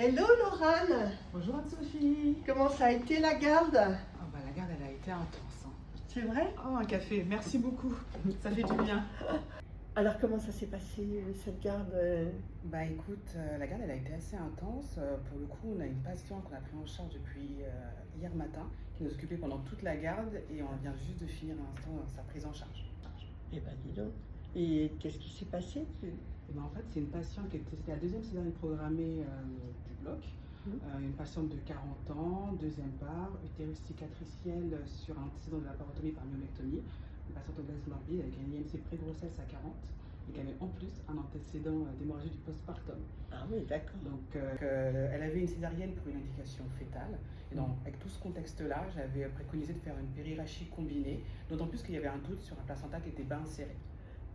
Hello Laurane, Bonjour Anne-Sophie. comment ça a été la garde? La garde elle a été intense. C'est vrai? Oh, un café, merci beaucoup. Ça fait du bien. Alors comment ça s'est passé cette garde? Écoute, la garde elle a été assez intense. Pour le coup, on a une patiente qu'on a pris en charge depuis hier matin, qui nous occupait pendant toute la garde et on vient juste de finir à l'instant sa prise en charge. Eh ben dis donc. Et qu'est-ce qui s'est passé? En fait, c'est une patiente qui c'était la deuxième césarienne programmée du bloc. Une patiente de 40 ans, deuxième part, utérus cicatriciel sur un antécédent de laparotomie par myomectomie, une patiente obèse morbide avec un IMC pré-grossesse à 40 et qui avait en plus un antécédent d'hémorragie du postpartum. Ah oui, d'accord. Donc elle avait une césarienne pour une indication fétale. Et donc avec tout ce contexte-là, j'avais préconisé de faire une périrachie combinée, d'autant plus qu'il y avait un doute sur un placenta qui était bien inséré.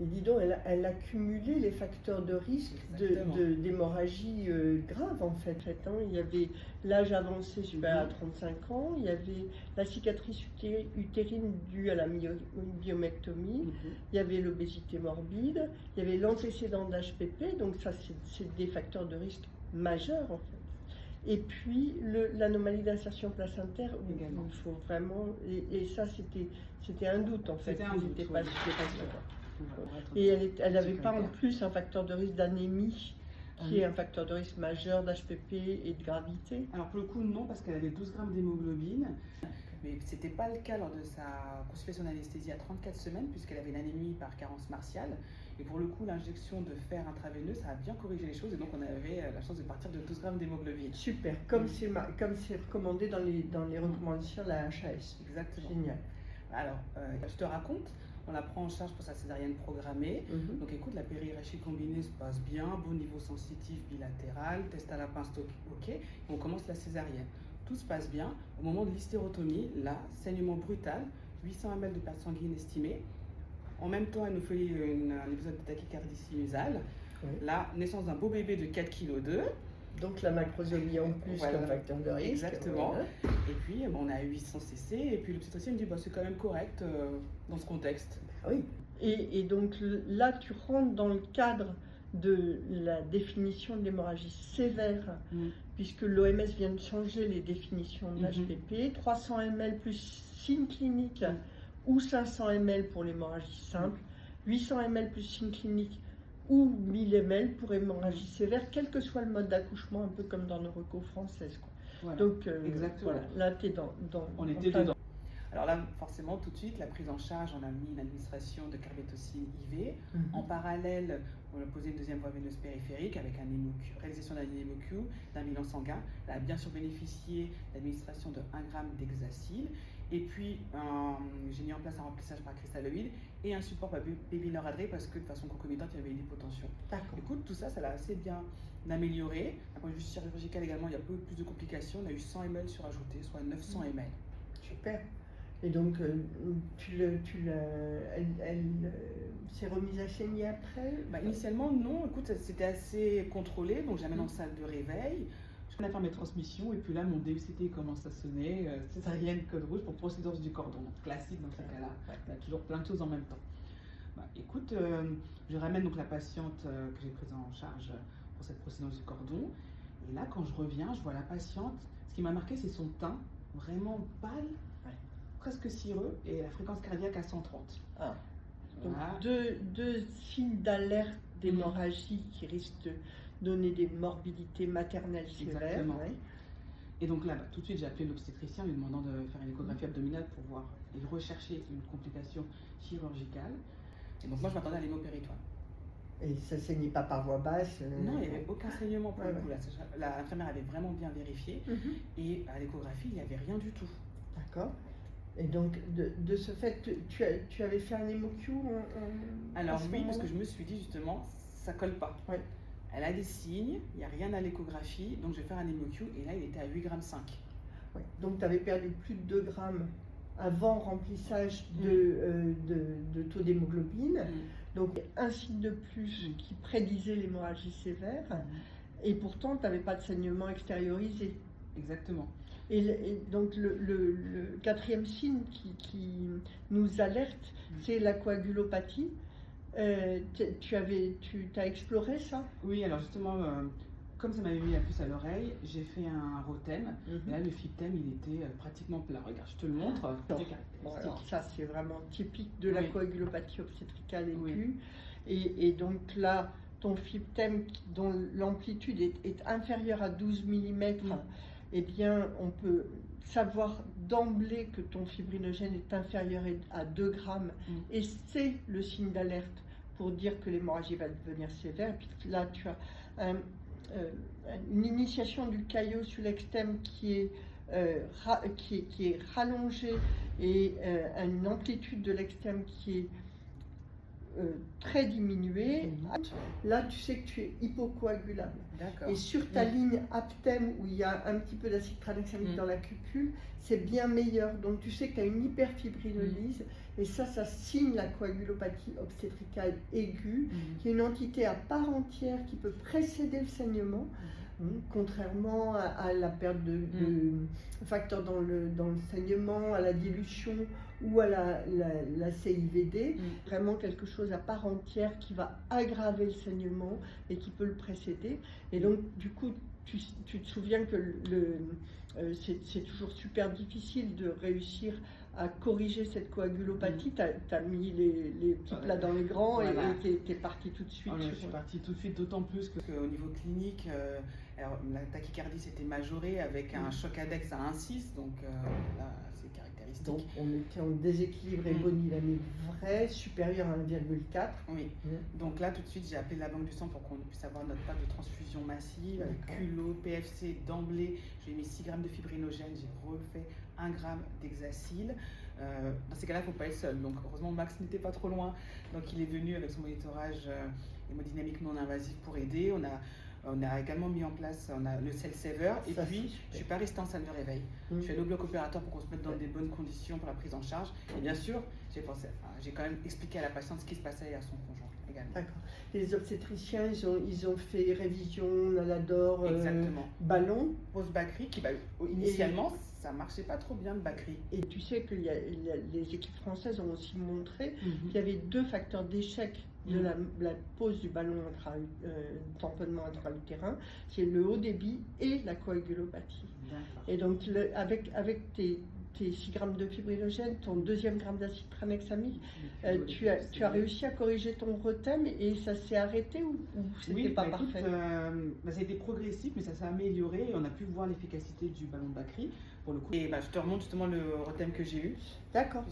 Mais dis donc, elle a cumulé les facteurs de risque d'hémorragie grave en fait. Hein. Il y avait l'âge avancé supérieur à 35 ans, il y avait la cicatrice utérine due à la myomectomie, il y avait l'obésité morbide, il y avait l'antécédent d'HPP, donc ça c'est des facteurs de risque majeurs en fait. Et puis l'anomalie d'insertion placentaire, où il faut vraiment, et ça c'était un doute en fait. C'était un doute, pas Et elle n'avait pas en plus un facteur de risque d'anémie, qui est un facteur de risque majeur d'HPP et de gravité? Alors pour le coup non, parce qu'elle avait 12 grammes d'hémoglobine, mais ce n'était pas le cas lors de sa consultation d'anesthésie à 34 semaines, puisqu'elle avait une anémie par carence martiale. Et pour le coup, l'injection de fer intraveineux, ça a bien corrigé les choses, et donc on avait la chance de partir de 12 grammes d'hémoglobine. Super, comme c'est recommandé dans les recommandations de la HAS. Exactement. Génial. Alors, je te raconte. On la prend en charge pour sa césarienne programmée. Donc écoute, la périrachie combinée se passe bien, bon niveau sensitif bilatéral, test à la pince ok, on commence la césarienne. Tout se passe bien. Au moment de l'hystérotomie, là, saignement brutal, 800 ml de perte sanguine estimée. En même temps, elle nous fait un épisode de tachycardie sinusale. Là, naissance d'un beau bébé de 4,2 kg. Donc la macrosomie en plus comme facteur de risque. Exactement. Voilà. Et puis on a 800 cc et puis l'obstétricien me dit c'est quand même correct dans ce contexte. Oui. Et donc là tu rentres dans le cadre de la définition de l'hémorragie sévère, puisque l'OMS vient de changer les définitions de l'HPP, 300 ml plus signe clinique ou 500 ml pour l'hémorragie simple, 800 ml plus signe clinique ou 1000 ml pour hémorragie sévère, quel que soit le mode d'accouchement, un peu comme dans nos recos françaises. Voilà. Donc exactement. Voilà, là tu es on était dedans. Alors là, forcément, tout de suite, la prise en charge, on a mis une administration de carbétocine IV. En parallèle, on a posé une deuxième voie veineuse périphérique avec réalisation d'un hémoQ, d'un bilan sanguin. Elle a bien sûr bénéficié d'administration de 1 g d'hexacil. Et puis, j'ai mis en place un remplissage par cristalloïde et un support par baby-noradré parce que de façon concomitante, il y avait une hypotension. D'accord. Écoute, tout ça, ça l'a assez bien amélioré. D'un point de vue chirurgical également, il y a peu plus de complications. On a eu 100 ml surajoutés, soit 900 ml. Super. Et donc, elle s'est remise à saigner après? Initialement, non. Écoute, c'était assez contrôlé. Donc, j'amène en salle de réveil. Je faire mes transmissions. Et puis là, mon DECT commence à sonner. Césarienne, code rouge pour procédure du cordon. Donc, classique dans ce cas-là. Il y a toujours plein de choses en même temps. Écoute, je ramène donc la patiente que j'ai prise en charge pour cette procédure du cordon. Et là, quand je reviens, je vois la patiente. Ce qui m'a marqué, c'est son teint vraiment pâle. Presque cireux et la fréquence cardiaque à 130. Ah. Donc deux signes d'alerte d'hémorragie qui risquent de donner des morbidités maternelles sévères. Et donc là, tout de suite, j'ai appelé l'obstétricien lui demandant de faire une échographie abdominale pour voir et rechercher une complication chirurgicale. Et donc moi, je m'attendais à l'hémopéritoire. Et ça ne saignait pas par voie basse? Non, il n'y avait aucun saignement pour le coup. L'infirmière avait vraiment bien vérifié. Et à l'échographie, il n'y avait rien du tout. D'accord. Et donc, de ce fait, tu avais fait un hémoQ Alors oui, parce que je me suis dit justement, ça colle pas. Elle a des signes, il n'y a rien à l'échographie, donc je vais faire un hémoQ et là il était à 8,5 g. Donc tu avais perdu plus de 2 grammes avant remplissage de taux d'hémoglobine. Donc un signe de plus qui prédisait l'hémorragie sévère, et pourtant tu n'avais pas de saignement extériorisé. Exactement. Et donc le quatrième signe qui nous alerte, c'est la coagulopathie. Tu as exploré ça? Oui, alors justement, comme ça m'avait mis la puce à l'oreille, j'ai fait un Rotem. Et là, le FIBTEM, il était pratiquement plat. Regarde, je te le montre. C'était Bon, caractéristique. alors ça, c'est vraiment typique de la Oui. coagulopathie obstétricale aiguë. Et donc là, ton FIBTEM, dont l'amplitude est inférieure à 12 mm, eh bien, on peut savoir d'emblée que ton fibrinogène est inférieur à 2 grammes. Et c'est le signe d'alerte pour dire que l'hémorragie va devenir sévère. Et puis là, tu as une initiation du caillot sur l'externe qui est rallongée et une amplitude de l'externe qui est très diminuée. Là, tu sais que tu es hypocoagulable. Et sur ta ligne aptème, où il y a un petit peu d'acide tranexamique dans la cupule, c'est bien meilleur. Donc tu sais que tu as une hyperfibrinolyse. Et ça signe la coagulopathie obstétricale aiguë, qui est une entité à part entière qui peut précéder le saignement, contrairement à la perte de facteurs dans le saignement, à la dilution ou à la CIVD. Vraiment quelque chose à part entière qui va aggraver le saignement et qui peut le précéder. Et donc, du coup, tu te souviens que c'est toujours super difficile de réussir à corriger cette coagulopathie. Tu as mis les petits plats dans les grands, voilà. Et tu es parti tout de suite. Je suis partie tout de suite, d'autant plus qu'au niveau clinique, alors, la tachycardie s'était majorée avec un choc ADEX à 1,6, donc là c'est caractéristique. Donc on était en déséquilibre hémodynamique vrai, supérieur à 1,4. Oui, donc là tout de suite j'ai appelé la banque du sang pour qu'on puisse avoir notre table de transfusion massive, avec culot, PFC d'emblée. J'ai mis 6 grammes de fibrinogène, j'ai refait 1 gramme d'hexacil. Dans ces cas-là, il ne faut pas être seul. Donc, heureusement, Max n'était pas trop loin. Donc, il est venu avec son monitorage hémodynamique non invasif pour aider. On a également mis en place le cell saver. Et puis, je ne suis pas restée en salle de réveil. Je suis allée au bloc opératoire pour qu'on se mette dans des bonnes conditions pour la prise en charge. Et bien sûr, j'ai quand même expliqué à la patiente ce qui se passait et à son conjoint également. D'accord. Les obstétriciens, ils ont fait révision, Nalador, ballon. Post-Bacri, qui initialement, ça ne marchait pas trop bien le Bacri. Et tu sais que les équipes françaises ont aussi montré qu'il y avait 2 facteurs d'échec de la pose du ballon tamponnement intra-utérin, c'est le haut débit et la coagulopathie. Et donc avec tes 6 grammes de fibrinogène, ton 2e gramme d'acide tranexamique, tu as réussi à corriger ton Rotem et ça s'est arrêté ou c'était pas parfait? Ça a été progressif, mais ça s'est amélioré et on a pu voir l'efficacité du ballon de Bacri pour le coup. Et je te remonte justement le Rotem que j'ai eu. D'accord.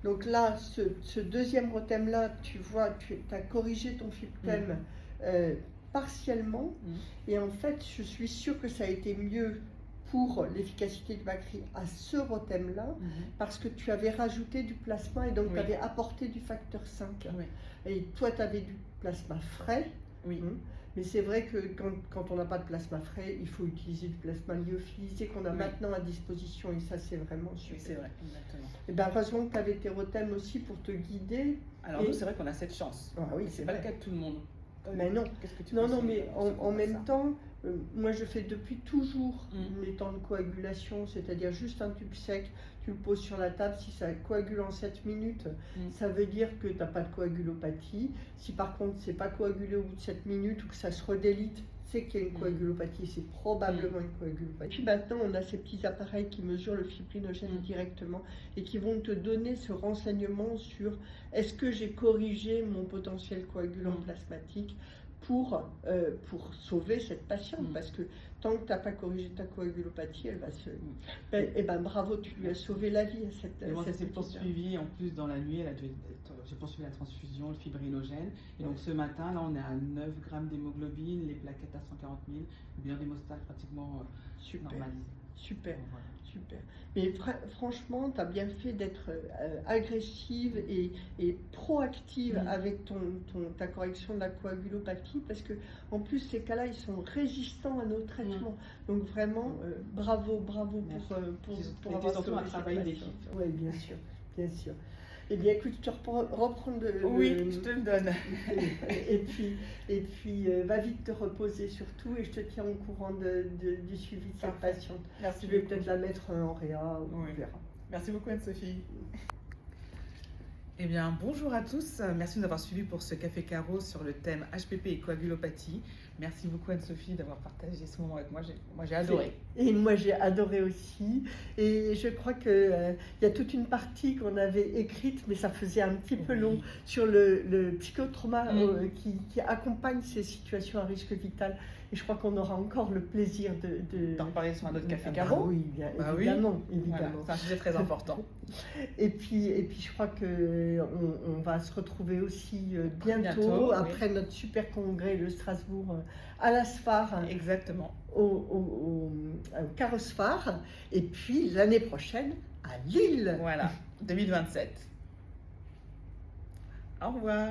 Donc là, ce 2e Rotem-là, tu vois, tu as corrigé ton FIBTEM partiellement. Et en fait, je suis sûre que ça a été mieux pour l'efficacité du Bacri à ce Rotem-là, parce que tu avais rajouté du plasma et donc tu avais apporté du facteur 5. Et toi, tu avais du plasma frais. Mais c'est vrai que quand on n'a pas de plasma frais, il faut utiliser du plasma lyophilisé qu'on a maintenant à disposition, et ça c'est vraiment super. Oui, c'est vrai, exactement. Et bien heureusement que tu avais tes Rotem aussi pour te guider. Alors nous, c'est vrai qu'on a cette chance. Oui, c'est pas le cas de tout le monde. Mais non, qu'est-ce que tu non, mais en même temps, moi je fais depuis toujours les temps de coagulation, c'est-à-dire juste un tube sec, tu le poses sur la table, si ça coagule en 7 minutes, ça veut dire que tu n'as pas de coagulopathie. Si par contre c'est pas coagulé au bout de 7 minutes ou que ça se redélite, c'est qu'il y a une coagulopathie, c'est probablement une coagulopathie. Puis maintenant on a ces petits appareils qui mesurent le fibrinogène directement et qui vont te donner ce renseignement sur est-ce que j'ai corrigé mon potentiel coagulant plasmatique pour sauver cette patiente, parce que tant que tu n'as pas corrigé ta coagulopathie, elle va se... Et ben bravo, tu lui as sauvé la vie à cette et moi, ça s'est poursuivi en plus dans la nuit, j'ai poursuivi la transfusion, le fibrinogène, et donc ce matin, là on est à 9 grammes d'hémoglobine, les plaquettes à 140 000, le bilan d'hémostase pratiquement normalisé. Super, super. Mais franchement, tu as bien fait d'être agressive et proactive avec ta correction de la coagulopathie, parce que en plus, ces cas-là, ils sont résistants à nos traitements. Donc vraiment, bravo pour avoir surtout un travail d'équipe. Oui, bien sûr, bien sûr. Eh bien, écoute, je te reprends Oui, je te le donne. Et puis va vite te reposer surtout, et je te tiens au courant du suivi de cette patiente. Merci. Je vais peut-être la mettre en réa, on verra. Merci beaucoup Anne-Sophie. Eh bien, bonjour à tous. Merci de nous avoir suivis pour ce Café Carreau sur le thème HPP et coagulopathie. Merci beaucoup Anne-Sophie d'avoir partagé ce moment avec moi. Moi j'ai adoré. Et moi j'ai adoré aussi. Et je crois qu'il y a toute une partie qu'on avait écrite, mais ça faisait un petit peu long, sur le psychotrauma qui accompagne ces situations à risque vital. Et je crois qu'on aura encore le plaisir d'en parler sur un autre café bah carreau. oui, évidemment. Voilà, c'est un sujet très important. Et puis je crois qu'on va se retrouver aussi bientôt après notre super congrès de Strasbourg à la SFAR. Exactement. Au Carrosse-Phare. Et puis l'année prochaine à Lille. Voilà, 2027. Au revoir.